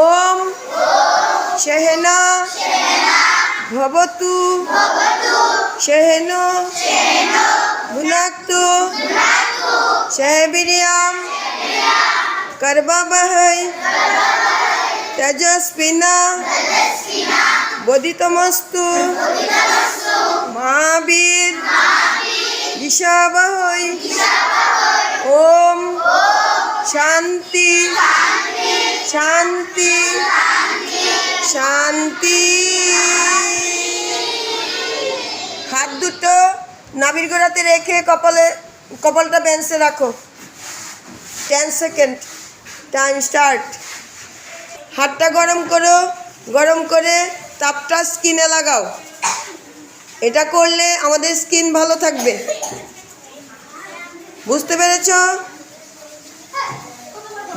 ওম सहना भवतु सहनो भुनक्तु सह वीर्यं कर्वावहै तेजस्विना बोधितमस्तु महावीर दिशावहै। ओम शांति शांति शांति। हाथ दुटो नाभिर गोड़ाते रेखे कपालटा बेंचे रखो। 10 सेकेंड टाइम स्टार्ट। हाथटा गरम करो, गरम करे तापटा स्किने लागाओ। এটা করলে আমাদের স্কিন ভালো থাকবে। বুঝতে পেরেছো?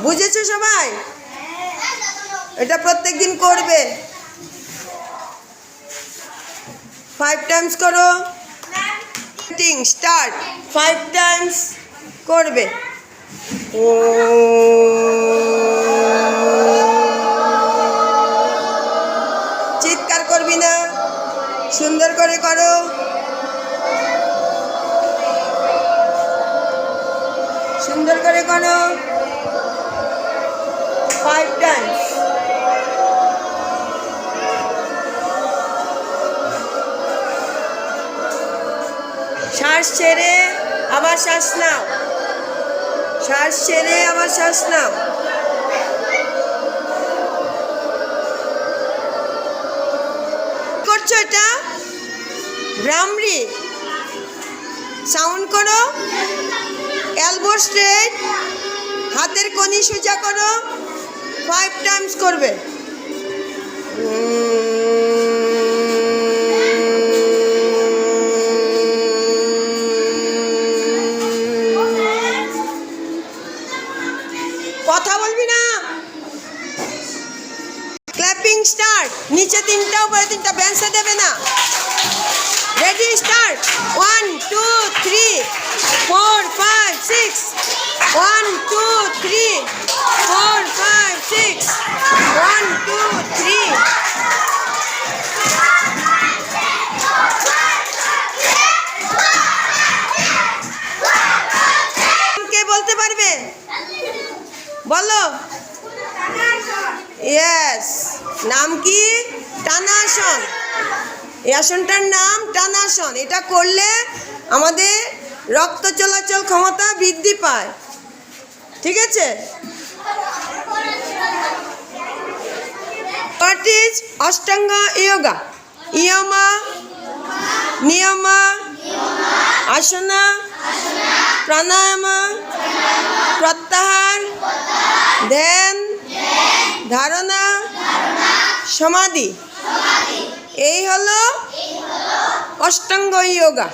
বুঝেছো সবাই? এটা প্রত্যেকদিন করবে। 5 টাইমস করো। স্টার্ট। 5 টাইমস করবে। চিৎকার করবি না, সুন্দর করে করো। সুন্দর করে করো। 5 টাইমস। শ্বাস ছেড়ে আবার শ্বাস নাও। শ্বাস ছেড়ে আবার শ্বাস নাও। করছো এটা ভ্রামরি। সাউন্ড করো। Elbow straight. হাতের কনি সোজা করো। 5 টাইমস করবে। কথা বলবি না। Clapping start. নিচে 3টা উপরে 3টা বেঞ্চে দেবে না। Ready start. 1 2 3 4 5 6 1 2 3 4 5 6 1 2 3। কে বলতে পারবে? বলো। ইয়েস। নাম কি? টানাসন। এই আসনটার নাম টানাসন। এটা করলে আমাদের রক্ত চলাচল ক্ষমতা বৃদ্ধি পায়। ঠিক আছে? What is অষ্টাঙ্গ yoga? ইয়মা, নিয়মা, আসনা, প্রাণায়াম, প্রত্যাহার, ধ্যান, ধারণা, সমাধি। এই হলো অষ্টাঙ্গ যোগা।